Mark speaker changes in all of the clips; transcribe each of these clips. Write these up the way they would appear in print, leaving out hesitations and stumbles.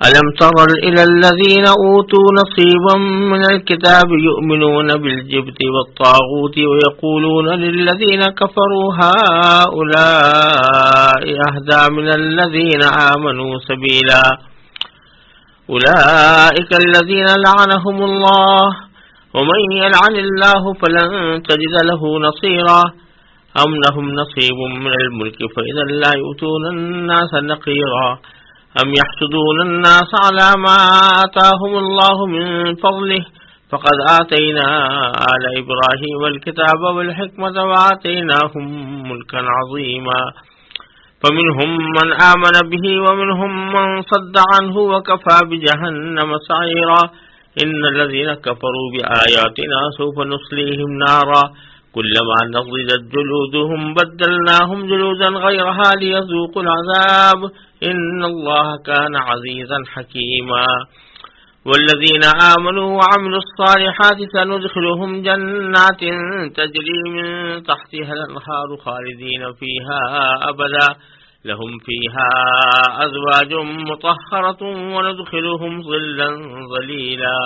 Speaker 1: ألم تر إلى الذين أوتوا نصيبا من الكتاب يؤمنون بالجبت والطاغوت ويقولون للذين كفروا هؤلاء أهدى من الذين آمنوا سبيلا أولئك الذين لعنهم الله ومن يلعن الله فلن تجد له نصيرا أم لهم نصيب من الملك فإذا لا يؤتون الناس نقيرا أم يحسدون الناس على ما آتاهم الله من فضله فقد آتينا آل إبراهيم الكتاب والحكمة وآتيناهم ملكا عظيما فمنهم من آمن به ومنهم من صد عنه وكفى بجهنم سعيرا إن الذين كفروا بآياتنا سوف نصليهم نارا كلما نضجت جلودهم بدلناهم جلودا غيرها ليذوقوا العذاب إن الله كان عزيزا حكيما والذين آمنوا وعملوا الصالحات سندخلهم جنات تجري من تحتها الأنهار خالدين فيها أبدا لهم فيها أزواج مطهرة وندخلهم ظلا ظليلا.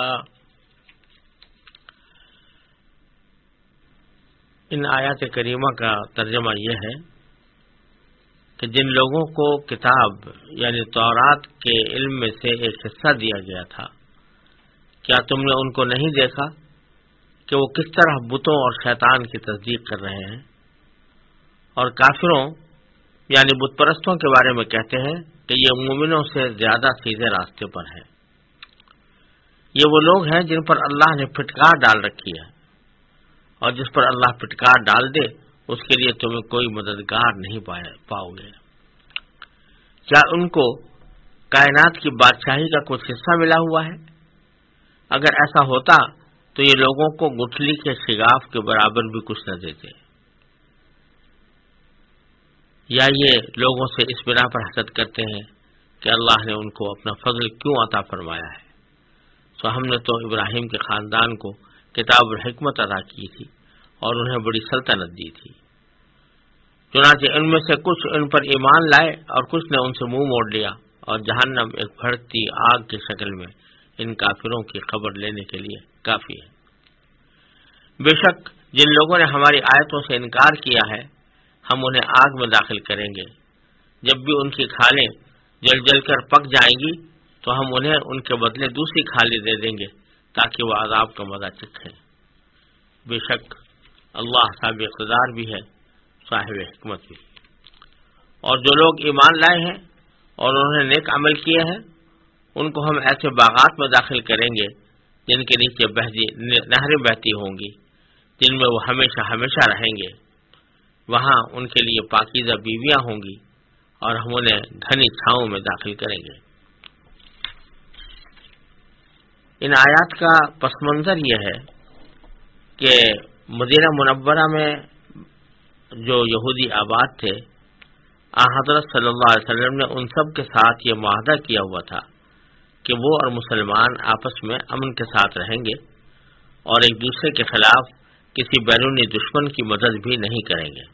Speaker 1: ان آیات کریمہ کا ترجمہ یہ ہے کہ جن لوگوں کو کتاب یعنی تورات کے علم میں سے ایک حصہ دیا گیا تھا، کیا تم نے ان کو نہیں دیکھا کہ وہ کس طرح بتوں اور شیطان کی تصدیق کر رہے ہیں، اور کافروں یعنی بت پرستوں کے بارے میں کہتے ہیں کہ یہ مومنوں سے زیادہ سیدھے راستے پر ہے. یہ وہ لوگ ہیں جن پر اللہ نے پھٹکار ڈال رکھی ہے، اور جس پر اللہ پھٹکار ڈال دے اس کے لیے تمہیں کوئی مددگار نہیں پاؤ گے. کیا ان کو کائنات کی بادشاہی کا کچھ حصہ ملا ہوا ہے؟ اگر ایسا ہوتا تو یہ لوگوں کو گٹھلی کے شگاف کے برابر بھی کچھ نہ دیتے. یا یہ لوگوں سے اس بنا پر حسد کرتے ہیں کہ اللہ نے ان کو اپنا فضل کیوں عطا فرمایا ہے، تو ہم نے تو ابراہیم کے خاندان کو کتاب الحکمت عطا کی تھی اور انہیں بڑی سلطنت دی تھی. چنانچہ ان میں سے کچھ ان پر ایمان لائے اور کچھ نے ان سے منہ موڑ لیا، اور جہنم ایک بھڑکتی آگ کی شکل میں ان کافروں کی خبر لینے کے لیے کافی ہے. بے شک جن لوگوں نے ہماری آیتوں سے انکار کیا ہے ہم انہیں آگ میں داخل کریں گے. جب بھی ان کی کھالیں جل جل کر پک جائیں گی تو ہم انہیں ان کے بدلے دوسری کھالیں دے دیں گے تاکہ وہ عذاب کا مزہ چکھیں. بے شک اللہ صاحب اقتدار بھی ہے، صاحب حکمت بھی. اور جو لوگ ایمان لائے ہیں اور انہوں نے نیک عمل کیے ہیں ان کو ہم ایسے باغات میں داخل کریں گے جن کے نیچے نہریں بہتی ہوں گی، جن میں وہ ہمیشہ ہمیشہ رہیں گے. وہاں ان کے لیے پاکیزہ بیویاں ہوں گی اور ہم انہیں گھنی چھاؤں میں داخل کریں گے. ان آیات کا پس منظر یہ ہے کہ مدینہ منورہ میں جو یہودی آباد تھے حضرت صلی اللہ علیہ وسلم نے ان سب کے ساتھ یہ معاہدہ کیا ہوا تھا کہ وہ اور مسلمان آپس میں امن کے ساتھ رہیں گے اور ایک دوسرے کے خلاف کسی بیرونی دشمن کی مدد بھی نہیں کریں گے.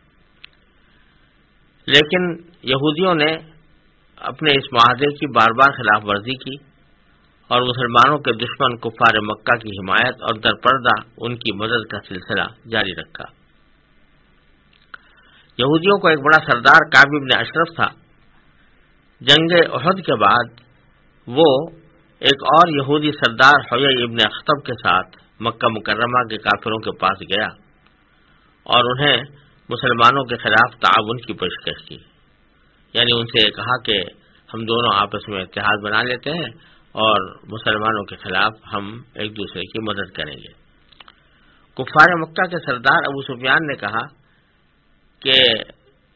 Speaker 1: لیکن یہودیوں نے اپنے اس معاہدے کی بار بار خلاف ورزی کی اور مسلمانوں کے دشمن کفار مکہ کی حمایت اور در پردہ ان کی مدد کا سلسلہ جاری رکھا. یہودیوں کو ایک بڑا سردار کعب بن اشرف تھا. جنگ احد کے بعد وہ ایک اور یہودی سردار حوی ابن اخطب کے ساتھ مکہ مکرمہ کے کافروں کے پاس گیا اور انہیں مسلمانوں کے خلاف تعاون کی پیشکش کی. یعنی ان سے کہا کہ ہم دونوں آپس میں اتحاد بنا لیتے ہیں اور مسلمانوں کے خلاف ہم ایک دوسرے کی مدد کریں گے. کفار مکہ کے سردار ابو سفیان نے کہا کہ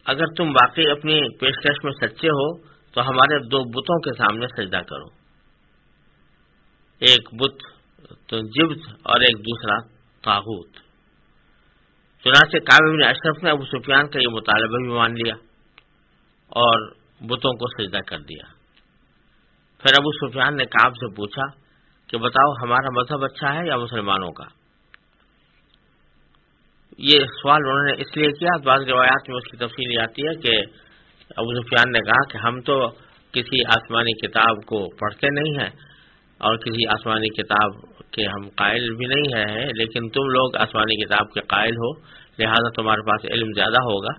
Speaker 1: اگر تم واقعی اپنی پیشکش میں سچے ہو تو ہمارے دو بتوں کے سامنے سجدہ کرو، ایک بت جبت اور ایک دوسرا طاغوت. چنانچہ کعب بن اشرف نے ابو سفیان کا یہ مطالبہ بھی مان لیا اور بتوں کو سجدہ کر دیا. پھر ابو سفیان نے کعب سے پوچھا کہ بتاؤ ہمارا مذہب اچھا ہے یا مسلمانوں کا؟ یہ سوال انہوں نے اس لیے کیا، بعض روایات میں اس کی تفصیل آتی ہے کہ ابو سفیان نے کہا کہ ہم تو کسی آسمانی کتاب کو پڑھتے نہیں ہیں اور کسی آسمانی کتاب کے ہم قائل بھی نہیں ہیں، لیکن تم لوگ آسمانی کتاب کے قائل ہو، لہذا تمہارے پاس علم زیادہ ہوگا،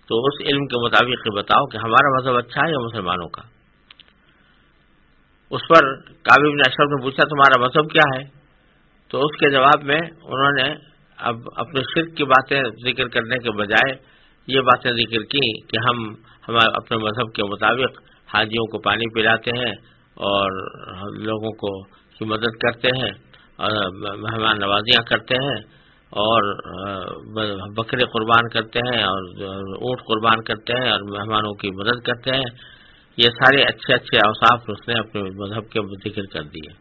Speaker 1: تو اس علم کے مطابق بتاؤ کہ ہمارا مذہب اچھا ہے یا مسلمانوں کا۔ اس پر کعب بن اشرف نے پوچھا تمہارا مذہب کیا ہے؟ تو اس کے جواب میں انہوں نے اب اپنے شرک کی باتیں ذکر کرنے کے بجائے یہ باتیں ذکر کی کہ ہم اپنے مذہب کے مطابق حاجیوں کو پانی پلاتے ہیں اور لوگوں کو کی مدد کرتے ہیں اور مہمان نوازیاں کرتے ہیں اور بکرے قربان کرتے ہیں اور اونٹ قربان کرتے ہیں اور مہمانوں کی مدد کرتے ہیں۔ یہ سارے اچھے اچھے اوصاف اس نے اپنے مذہب کے ذکر کر دیے۔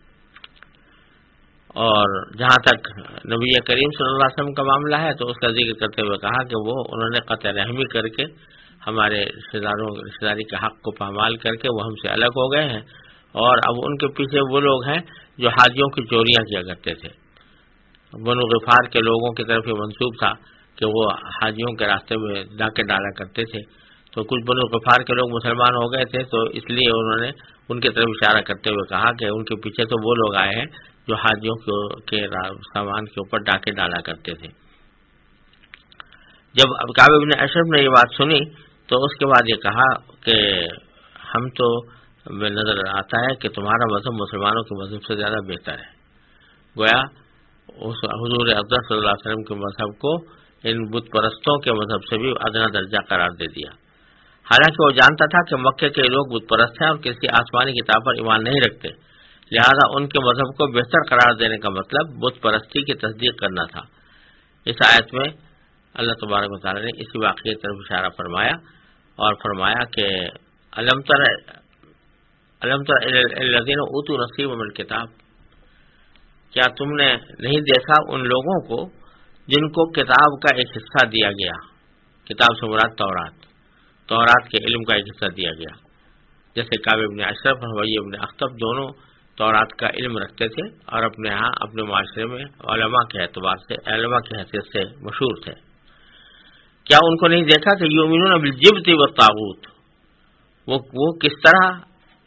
Speaker 1: اور جہاں تک نبی کریم صلی اللہ علیہ وسلم کا معاملہ ہے تو اس کا ذکر کرتے ہوئے کہا کہ وہ انہوں نے قطع رحمی کر کے ہمارے رشتہ داری کے حق کو پامال کر کے وہ ہم سے الگ ہو گئے ہیں، اور اب ان کے پیچھے وہ لوگ ہیں جو حاجیوں کی چوریاں کیا کرتے تھے۔ بنو غفار کے لوگوں کی طرف یہ منسوب تھا کہ وہ حاجیوں کے راستے میں ڈاکے ڈالا کرتے تھے، تو کچھ بنو غفار کے لوگ مسلمان ہو گئے تھے، تو اس لیے انہوں نے ان کی طرف اشارہ کرتے ہوئے کہا کہ ان کے پیچھے تو وہ لوگ آئے ہیں جو حاجیوں کے سامان کے اوپر ڈاکے ڈالا کرتے تھے۔ جب کعب بن اشرف نے یہ بات سنی تو اس کے بعد یہ کہا کہ ہم تو نظر آتا ہے کہ تمہارا مذہب مسلمانوں کے مذہب سے زیادہ بہتر ہے۔ گویا اس حضور اقدس صلی اللہ علیہ وسلم کے مذہب کو ان بت پرستوں کے مذہب سے بھی ادنا درجہ قرار دے دیا، حالانکہ وہ جانتا تھا کہ مکے کے لوگ بت پرست ہیں اور کسی آسمانی کتاب پر ایمان نہیں رکھتے، لہذا ان کے مذہب کو بہتر قرار دینے کا مطلب بت پرستی کی تصدیق کرنا تھا۔ اس آیت میں اللہ تبارک و تعالی نے اسی واقعے کی طرف اشارہ فرمایا اور فرمایا کہ الم تر الذین اوتوا نصیبا من الکتاب، کیا تم نے نہیں دیکھا ان لوگوں کو جن کو کتاب کا ایک حصہ دیا گیا؟ کتاب سے مراد تورات کے علم کا ایک حصہ دیا گیا، جیسے کعب بن اشرف اور ابی بن اخطب دونوں تورات کا علم رکھتے تھے اور اپنے ہاں اپنے معاشرے میں علماء کے اعتبار سے علماء کی حیثیت سے مشہور تھے۔ کیا ان کو نہیں دیکھا کہ یؤمنون بالجبت والطاغوت، وہ کس طرح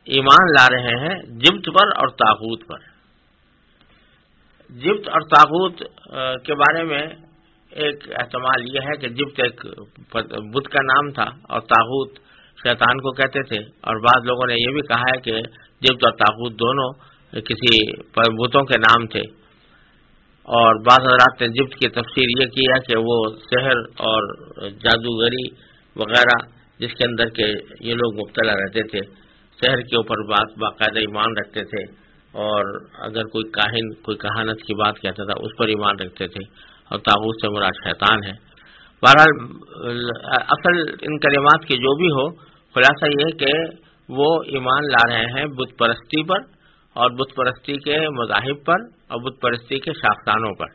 Speaker 1: ایمان لا رہے ہیں جبت پر اور طاغوت پر؟ جبت اور طاغوت کے بارے میں ایک احتمال یہ ہے کہ جبت ایک بت کا نام تھا اور طاغوت شیطان کو کہتے تھے، اور بعض لوگوں نے یہ بھی کہا ہے کہ جبت اور طاغوت دونوں کسی بتوں کے نام تھے، اور بعض حضرات نے جبت کی تفسیر یہ کی ہے کہ وہ سحر اور جادوگری وغیرہ جس کے اندر کے یہ لوگ مبتلا رہتے تھے، سحر کے اوپر باقاعدہ ایمان رکھتے تھے، اور اگر کوئی کاہن کوئی کہانت کی بات کہتا تھا اس پر ایمان رکھتے تھے، اور طاغوت سے مراد شیطان ہے۔ بہرحال اصل ان کلمات کی جو بھی ہو، خلاصہ یہ کہ وہ ایمان لا رہے ہیں بت پرستی پر اور بت پرستی کے مذاہب پر اور بت پرستی کے شاخسانوں پر،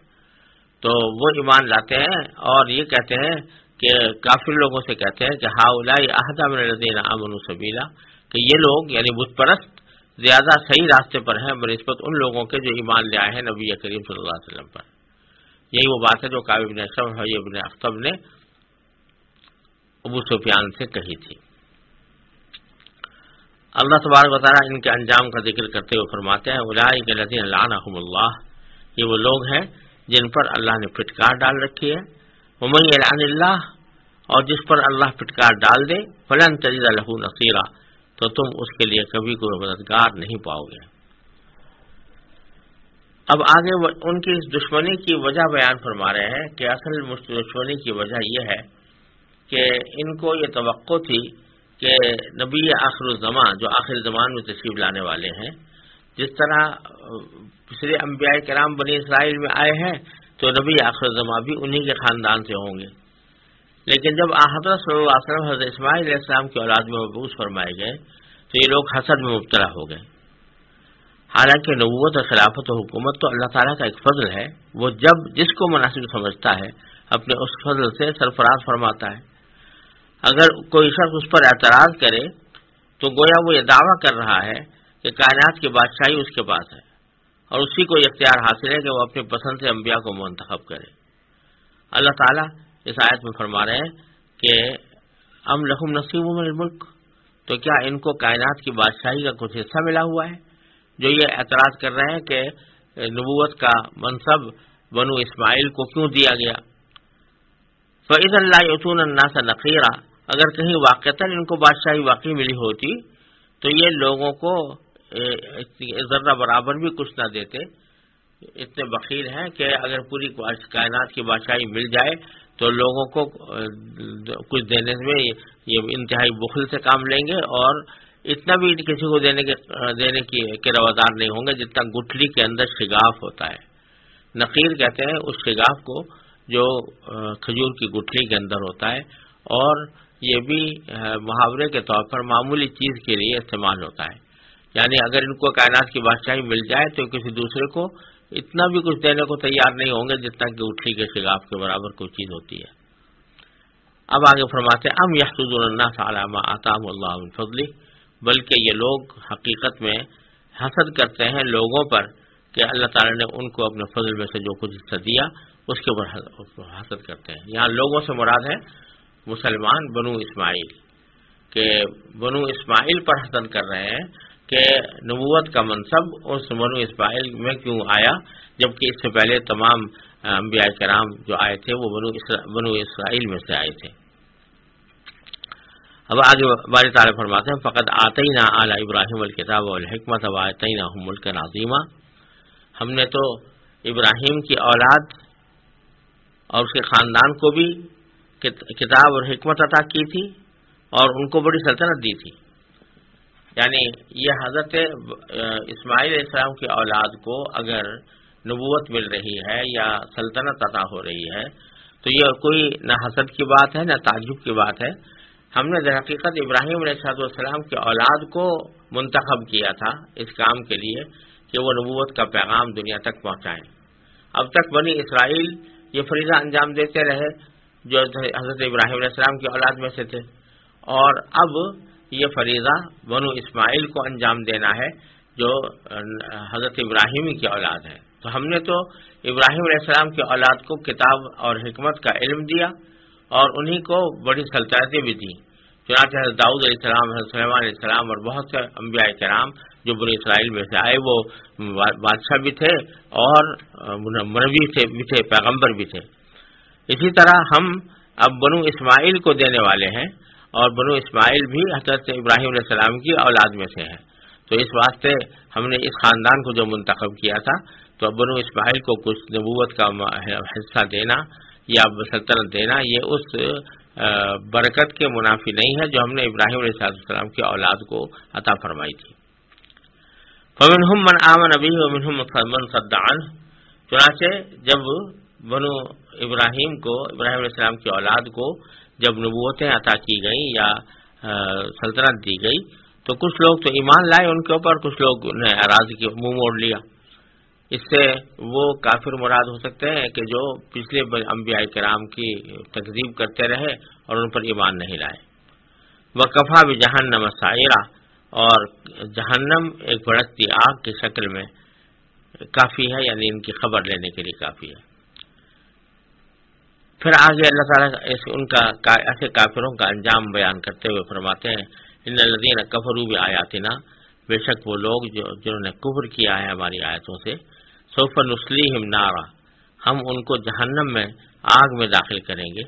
Speaker 1: تو وہ ایمان لاتے ہیں اور یہ کہتے ہیں کہ کافر لوگوں سے کہتے ہیں کہ ہؤلاء اہدی من الذین آمنوا سبیلا، کہ یہ لوگ یعنی بت پرست زیادہ صحیح راستے پر ہیں بنسبت ان لوگوں کے جو ایمان لے آئے ہیں نبی کریم صلی اللہ علیہ وسلم پر۔ یہی وہ بات ہے جو کعب بن اشرف اور ابی بن اخطب نے ابو سفیان سے کہی تھی۔ اللہ تبارک و تعالیٰ ان کے انجام کا ذکر کرتے ہوئے فرماتے ہیں اولئک الذین لعنہم اللہ، یہ وہ لوگ ہیں جن پر اللہ نے پھٹکار ڈال رکھی ہے، ومن یلعن اللہ، اور جس پر اللہ پھٹکار ڈال دے فلن تجد لہ نصیرا، تو تم اس کے لیے کبھی کوئی مددگار نہیں پاؤ گے۔ اب آگے ان کی اس دشمنی کی وجہ بیان فرما رہے ہیں کہ اصل دشمنی کی وجہ یہ ہے کہ ان کو یہ توقع تھی کہ نبی آخر الزمان جو آخر زمان میں تشریف لانے والے ہیں، جس طرح پچھلے انبیاء کرام بنی اسرائیل میں آئے ہیں تو نبی آخر الزمان بھی انہی کے خاندان سے ہوں گے، لیکن جب حضرت صلی اللہ علیہ وسلم حضرت اسماعیل علیہ السلام کی اولاد میں مبعوث فرمائے گئے تو یہ لوگ حسد میں مبتلا ہو گئے۔ حالانکہ نبوت اور خلافت و حکومت تو اللہ تعالیٰ کا ایک فضل ہے، وہ جب جس کو مناسب سمجھتا ہے اپنے اس فضل سے سرفراز فرماتا ہے۔ اگر کوئی شخص اس پر اعتراض کرے تو گویا وہ یہ دعویٰ کر رہا ہے کہ کائنات کی بادشاہی اس کے پاس ہے اور اسی کو اختیار حاصل ہے کہ وہ اپنی پسند سے انبیاء کو منتخب کرے۔ اللہ تعالیٰ اس آیت میں فرما رہے ہیں کہ ام لہم نصیب من الملک، تو کیا ان کو کائنات کی بادشاہی کا کچھ حصہ ملا ہوا ہے؟ جو یہ اعتراض کر رہے ہیں کہ نبوت کا منصب بنو اسماعیل کو کیوں دیا گیا؟ فَإِذًا لَا يُؤْتُونَ النَّاسَ نَقِيرًا، اگر کہیں واقعتاً ان کو بادشاہی واقعی ملی ہوتی تو یہ لوگوں کو ذرہ برابر بھی کچھ نہ دیتے. اتنے بخیل ہیں کہ اگر پوری کائنات کی بادشاہی مل جائے تو لوگوں کو کچھ دینے میں یہ انتہائی بخل سے کام لیں گے، اور اتنا بھی کسی کو دینے کے روادار نہیں ہوں گے جتنا گٹھلی کے اندر شگاف ہوتا ہے. نقیر کہتے ہیں اس شگاف کو جو کھجور کی گٹھلی کے اندر ہوتا ہے، اور یہ بھی محاورے کے طور پر معمولی چیز کے لیے استعمال ہوتا ہے. یعنی اگر ان کو کائنات کی بادشاہی مل جائے تو کسی دوسرے کو اتنا بھی کچھ دینے کو تیار نہیں ہوں گے جتنا کہ گٹھلی کے شگاف کے برابر کوئی چیز ہوتی ہے. اب آگے فرماتے ہیں ام یحسدون الناس علی ما آتاہم اللہ من فضلہ، بلکہ یہ لوگ حقیقت میں حسد کرتے ہیں لوگوں پر کہ اللہ تعالیٰ نے ان کو اپنے فضل میں سے جو کچھ حصہ دیا اس کے اوپر حسد کرتے ہیں. یہاں لوگوں سے مراد ہے مسلمان بنو اسماعیل، کہ بنو اسماعیل پر حسد کر رہے ہیں کہ نبوت کا منصب اس بنو اسماعیل میں کیوں آیا، جبکہ اس سے پہلے تمام انبیاء کرام جو آئے تھے وہ بنو اسرائیل میں سے آئے تھے. اب آگے باری تعالیٰ فرماتے ہیں فقد آتینا آل ابراہیم الکتاب والحکمت وآتیناہم ملکا عظیما، ہم نے تو ابراہیم کی اولاد اور اس کے خاندان کو بھی کتاب اور حکمت عطا کی تھی اور ان کو بڑی سلطنت دی تھی. یعنی یہ حضرت اسماعیل علیہ السلام کی اولاد کو اگر نبوت مل رہی ہے یا سلطنت عطا ہو رہی ہے تو یہ کوئی نہ حسد کی بات ہے نہ تعجب کی بات ہے. ہم نے در حقیقت ابراہیم علیہ السلام کی اولاد کو منتخب کیا تھا اس کام کے لیے کہ وہ نبوت کا پیغام دنیا تک پہنچائیں. اب تک بنی اسرائیل یہ فریضہ انجام دیتے رہے جو حضرت ابراہیم علیہ السلام کی اولاد میں سے تھے، اور اب یہ فریضہ بنو اسماعیل کو انجام دینا ہے جو حضرت ابراہیم کی اولاد ہے. تو ہم نے تو ابراہیم علیہ السلام کی اولاد کو کتاب اور حکمت کا علم دیا اور انہی کو بڑی سلطنتیں بھی دیں. چنانچہ حضرت داؤد علیہ السلام، حضرت سلیمان علیہ السلام اور بہت سے انبیاء کرام جو بنی اسرائیل میں سے آئے وہ بادشاہ بھی تھے اور نبی بھی تھے، پیغمبر بھی تھے. اسی طرح ہم اب بنو اسماعیل کو دینے والے ہیں، اور بنو اسماعیل بھی حضرت ابراہیم علیہ السلام کی اولاد میں سے ہیں. تو اس واسطے ہم نے اس خاندان کو جو منتخب کیا تھا تو بنو اسماعیل کو کچھ نبوت کا حصہ دینا یا سلطنت دینا یہ اس برکت کے منافی نہیں ہے جو ہم نے ابراہیم علیہ السلام کی اولاد کو عطا فرمائی تھی. فَمِنْهُمْ مَنْ آمَنَ بِهِ وَمِنْهُمْ مَنْ صَدَّ عَنْهُ، چنانچہ جب بنو ابراہیم کو، ابراہیم علیہ السلام کی اولاد کو جب نبوتیں عطا کی گئیں یا سلطنت دی گئی تو کچھ لوگ تو ایمان لائے ان کے اوپر، کچھ لوگ نے اعراض کی منہ موڑ لیا. اس سے وہ کافر مراد ہو سکتے ہیں کہ جو پچھلے انبیاء کرام کی تکذیب کرتے رہے اور ان پر ایمان نہیں لائے. وَكَفَى بِجَهَنَّمَ سَعِيرًا، اور جہنم ایک بھڑکتی آگ کی شکل میں کافی ہے، یعنی ان کی خبر لینے کے لیے کافی ہے. پھر آگے اللہ تعالیٰ ان کا ایسے کافروں کا انجام بیان کرتے ہوئے فرماتے ہیں ان الذین کفروا بآیاتنا، بے شک وہ لوگ جنہوں نے کفر کیا ہے ہماری آیتوں سے، سوف نصلیہم نارا، ہم ان کو جہنم میں آگ میں داخل کریں گے.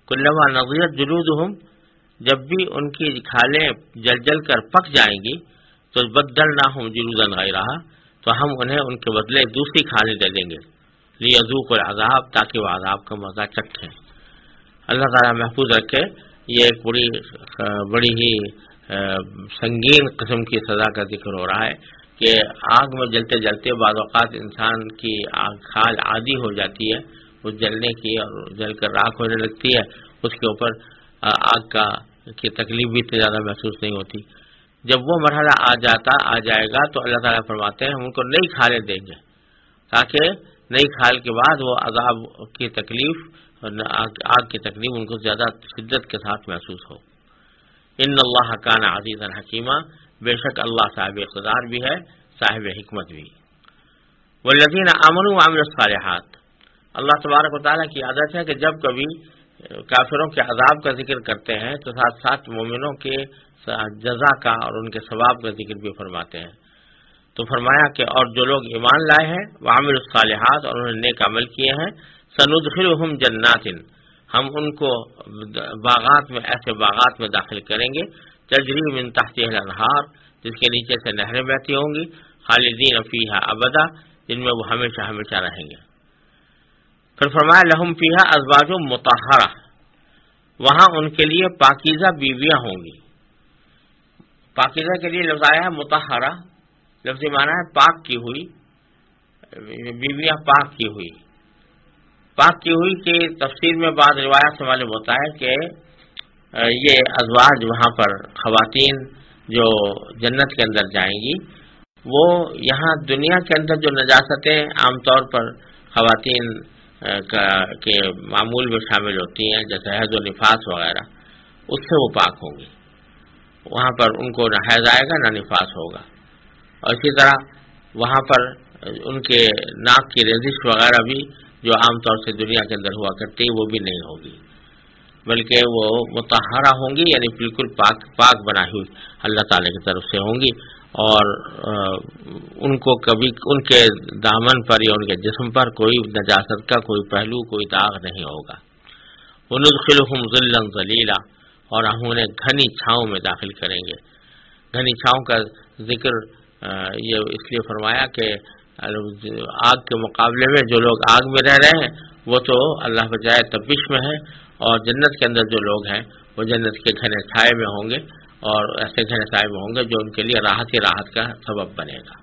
Speaker 1: کلما نضجت جلودہم، جب بھی ان کی کھالیں جل جل کر پک جائیں گی تو بدلناہم جلودا غیرہا، تو ہم انہیں ان کے بدلے دوسری کھالیں دے دیں گے. لیذوقوا العذاب، تاکہ وہ عذاب کا مزہ چکھیں. اللہ تعالیٰ محفوظ رکھے، یہ ایک بڑی ہی سنگین قسم کی سزا کا ذکر ہو رہا ہے کہ آگ میں جلتے جلتے بعض اوقات انسان کی کھال عادی ہو جاتی ہے اس جلنے کی، اور جل کر راکھ ہونے لگتی ہے، اس کے اوپر آگ کی تکلیف بھی اتنی زیادہ محسوس نہیں ہوتی. جب وہ مرحلہ آ جائے گا تو اللہ تعالیٰ فرماتے ہیں ہم ان کو نئی کھالیں دیں گے تاکہ نئی کھال کے بعد وہ عذاب کی تکلیف، آگ کی تکلیف ان کو زیادہ شدت کے ساتھ محسوس ہو. ان اللہ کان عزیزا حکیما، بے شک اللہ صاحب اقتدار بھی ہے، صاحب حکمت بھی. والذین آمنوا وعملوا الصالحات، اللہ تبارک و تعالیٰ کی عادت ہے کہ جب کبھی کافروں کے عذاب کا ذکر کرتے ہیں تو ساتھ ساتھ مومنوں کے جزا کا اور ان کے ثواب کا ذکر بھی فرماتے ہیں. تو فرمایا کہ اور جو لوگ ایمان لائے ہیں وعملوا الصالحات اور انہوں نے نیک عمل کیے ہیں سندخلہم جنات ہم ان کو باغات میں ایسے باغات میں داخل کریں گے تجری من تحتها الانہار جس کے نیچے سے نہریں بہتی ہوں گی خالدین فیہا ابدا جن میں وہ ہمیشہ ہمیشہ رہیں گے. پھر فرمایا لہم فیہا ازواج مطہرہ وہاں ان کے لیے پاکیزہ بیویاں ہوں گی. پاکیزہ کے لیے لفظ آیا ہے مطہرہ لفظی معنی ہے پاک کی ہوئی بیویاں پاک کی ہوئی. پاک کی ہوئی کی تفسیر میں بعض روایات سے معلوم ہوتا ہے کہ یہ ازواج وہاں پر خواتین جو جنت کے اندر جائیں گی وہ یہاں دنیا کے اندر جو نجاستیں عام طور پر خواتین کے معمول میں شامل ہوتی ہیں جیسے حیض و نفاس وغیرہ اس سے وہ پاک ہوں گی. وہاں پر ان کو نہ حیض آئے گا نہ نفاس ہوگا. اور اسی طرح وہاں پر ان کے ناک کی رزش وغیرہ بھی جو عام طور سے دنیا کے اندر ہوا کرتی ہے وہ بھی نہیں ہوگی بلکہ وہ مطہرہ ہوں گی یعنی بالکل پاک بنائی ہوئی اللہ تعالی کی طرف سے ہوں گی. اور ان کو کبھی ان کے دامن پر یا ان کے جسم پر کوئی نجاست کا کوئی پہلو کوئی داغ نہیں ہوگا. وندخلہم ظلا ظلیلا اور ہم انہیں گھنی چھاؤں میں داخل کریں گے. گھنی چھاؤں کا ذکر یہ اس لیے فرمایا کہ آگ کے مقابلے میں جو لوگ آگ میں رہ رہے ہیں وہ تو اللہ بجائے تپش میں ہے اور جنت کے اندر جو لوگ ہیں وہ جنت کے گھنے چھائے میں ہوں گے اور ایسے گھنے چھائے میں ہوں گے جو ان کے لیے راحت ہی راحت کا سبب بنے گا.